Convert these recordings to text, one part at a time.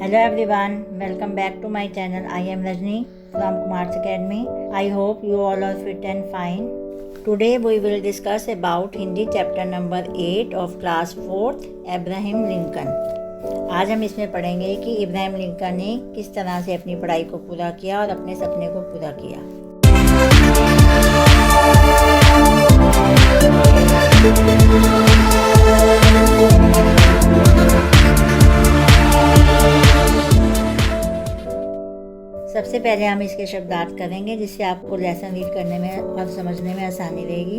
Hello everyone, welcome back to my channel. I am Rajni from Kumar's Academy. I hope you all are fit and fine. Today we will discuss about Hindi chapter number 8 of class 4th, Abraham Lincoln. आज हम इसमें पढ़ेंगे कि Ibrahim Lincoln ने किस तरह से अपनी पढ़ाई को पूरा किया और अपने सपने को पूरा किया। सबसे पहले हम इसके शब्दार्थ करेंगे जिससे आपको लेसन रीड करने में और समझने में आसानी रहेगी।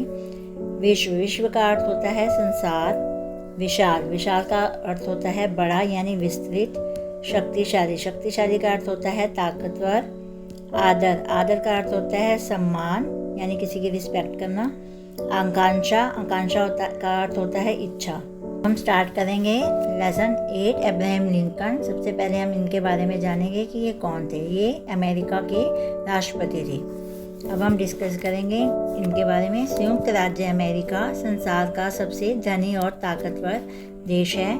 विश्व का अर्थ होता है संसार। विशाल का अर्थ होता है बड़ा यानी विस्तृत। शक्तिशाली का अर्थ होता है ताकतवर। आदर का अर्थ होता है सम्मान यानी किसी की रिस्पेक्ट करना। आकांक्षा का अर्थ होता है इच्छा। हम स्टार्ट करेंगे लेसन 8 अब्राहम लिंकन। सबसे पहले हम इनके बारे में जानेंगे कि ये कौन थे। ये अमेरिका के राष्ट्रपति थे। अब हम डिस्कस करेंगे इनके बारे में। संयुक्त राज्य अमेरिका संसार का सबसे धनी और ताकतवर देश है।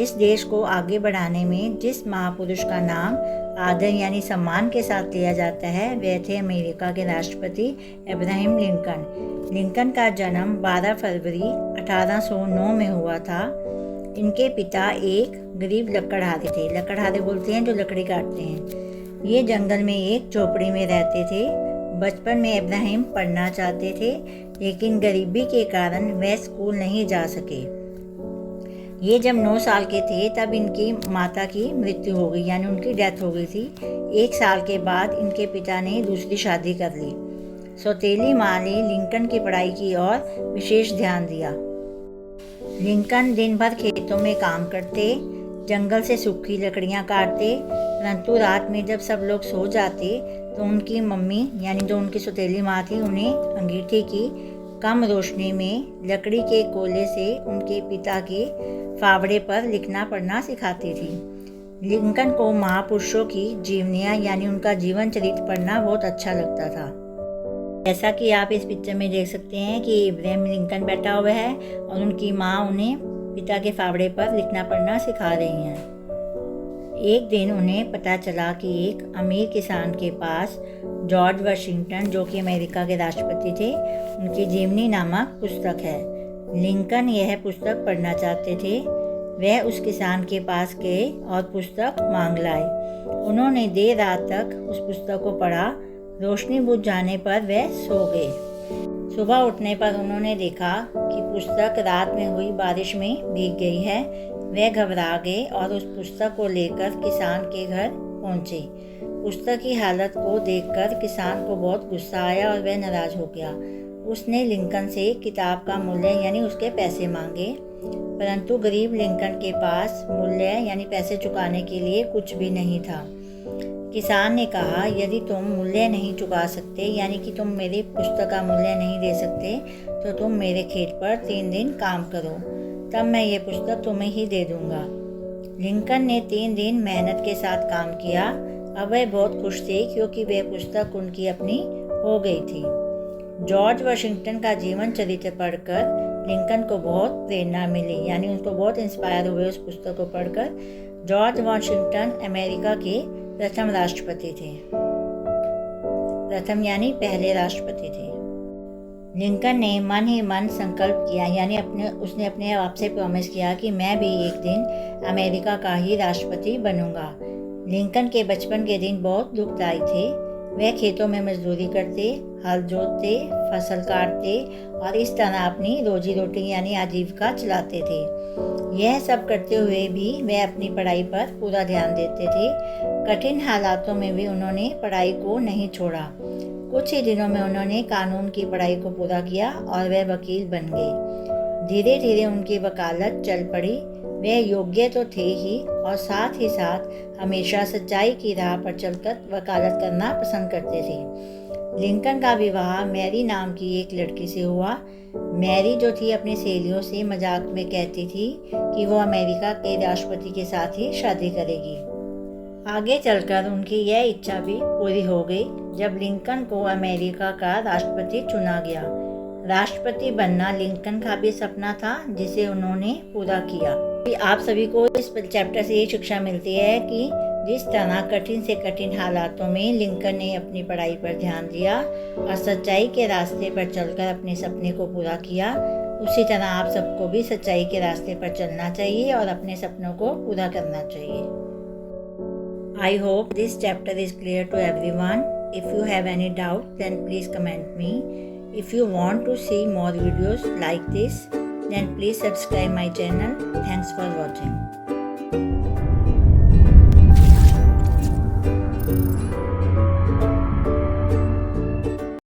इस देश को आगे बढ़ाने में जिस महापुरुष का नाम आदर यानी सम्मान के साथ लिया जाता है वे थे अमेरिका के राष्ट्रपति अब्राहम लिंकन। लिंकन का जन्म 12 फरवरी 1809 में हुआ था। इनके पिता एक गरीब लकड़हारे थे। लकड़हारे बोलते हैं जो लकड़ी काटते हैं। ये जंगल में एक झोपड़ी में रहते थे। बचपन में इब्राहिम पढ़ना चाहते थे लेकिन गरीबी के कारण वे स्कूल नहीं जा सके। ये जब 9 साल के थे तब इनकी माता की मृत्यु हो गई यानी उनकी डेथ हो गई थी। 1 साल के बाद इनके पिता ने दूसरी शादी कर ली। सौतेली माँ ने लिंकन की पढ़ाई की और विशेष ध्यान दिया। लिंकन दिन भर खेतों में काम करते, जंगल से सूखी लकड़ियाँ काटते, परंतु रात में जब सब लोग सो जाते तो उनकी मम्मी यानी जो उनकी सौतेली माँ थी उन्हें अंगीठी की कम रोशनी में लकड़ी के कोयले से उनके पिता के फावड़े पर लिखना पढ़ना सिखाती थी। लिंकन को महापुरुषों की जीवनियाँ यानी उनका जीवन चरित्र पढ़ना बहुत अच्छा लगता था। जैसा कि आप इस पिक्चर में देख सकते हैं कि इब्राहिम लिंकन बैठा हुआ है और उनकी माँ उन्हें पिता के फावड़े पर लिखना पढ़ना सिखा रही हैं। एक दिन उन्हें पता चला कि एक अमीर किसान के पास जॉर्ज वाशिंगटन जो कि अमेरिका के राष्ट्रपति थे उनकी जीवनी नामक पुस्तक है। लिंकन यह पुस्तक पढ़ना चाहते थे। वह उस किसान के पास गए और पुस्तक मांग लाए। उन्होंने देर रात तक उस पुस्तक को पढ़ा। रोशनी बुझ जाने पर वह सो गए। सुबह उठने पर उन्होंने देखा कि पुस्तक रात में हुई बारिश में भीग गई है। वह घबरा गए और उस पुस्तक को लेकर किसान के घर पहुंचे। पुस्तक की हालत को देखकर किसान को बहुत गुस्सा आया और वह नाराज हो गया। उसने लिंकन से किताब का मूल्य यानी उसके पैसे मांगे, परंतु गरीब लिंकन के पास मूल्य यानी पैसे चुकाने के लिए कुछ भी नहीं था। किसान ने कहा, यदि तुम मूल्य नहीं चुका सकते यानी कि तुम मेरी पुस्तक का मूल्य नहीं दे सकते तो तुम मेरे खेत पर 3 दिन काम करो, तब मैं ये पुस्तक तुम्हें ही दे दूंगा। लिंकन ने 3 दिन मेहनत के साथ काम किया। अब वह बहुत खुश थे क्योंकि वह पुस्तक उनकी अपनी हो गई थी। जॉर्ज वाशिंगटन का जीवन चरित्र पढ़कर लिंकन को बहुत प्रेरणा मिली यानी उनको बहुत इंस्पायर हुए उस पुस्तक को पढ़कर। जॉर्ज वाशिंगटन अमेरिका के प्रथम राष्ट्रपति थे। प्रथम यानी पहले राष्ट्रपति थे। लिंकन ने मन ही मन संकल्प किया यानी उसने अपने आप से प्रॉमिस किया कि मैं भी एक दिन अमेरिका का ही राष्ट्रपति बनूंगा। लिंकन के बचपन के दिन बहुत दुखदायी थे। वह खेतों में मजदूरी करते, हल जोतते, फसल काटते और इस तरह अपनी रोजी रोटी यानी आजीविका चलाते थे। यह सब करते हुए भी वे अपनी पढ़ाई पर पूरा ध्यान देते थे। कठिन हालातों में भी उन्होंने पढ़ाई को नहीं छोड़ा। कुछ ही दिनों में उन्होंने कानून की पढ़ाई को पूरा किया और वह वकील बन गए। धीरे धीरे उनकी वकालत चल पड़ी। वे योग्य तो थे ही और साथ ही साथ हमेशा सच्चाई की राह पर चलकर वकालत करना पसंद करते थे। लिंकन का विवाह मैरी नाम की एक लड़की से हुआ। मैरी जो थी अपनी सहेलियों से मजाक में कहती थी कि वो अमेरिका के राष्ट्रपति के साथ ही शादी करेगी। आगे चलकर उनकी यह इच्छा भी पूरी हो गई जब लिंकन को अमेरिका का राष्ट्रपति चुना गया। राष्ट्रपति बनना लिंकन का भी सपना था जिसे उन्होंने पूरा किया। आप सभी को इस चैप्टर से ये शिक्षा मिलती है कि जिस तरह कठिन से कठिन हालातों में लिंकन ने अपनी पढ़ाई पर ध्यान दिया और सच्चाई के रास्ते पर चलकर अपने सपने को पूरा किया, उसी तरह आप सबको भी सच्चाई के रास्ते पर चलना चाहिए और अपने सपनों को पूरा करना चाहिए। I hope this chapter is clear to everyone. If you have any doubt, then please comment me. If you want to see more videos like this, then please subscribe my channel. Thanks for watching.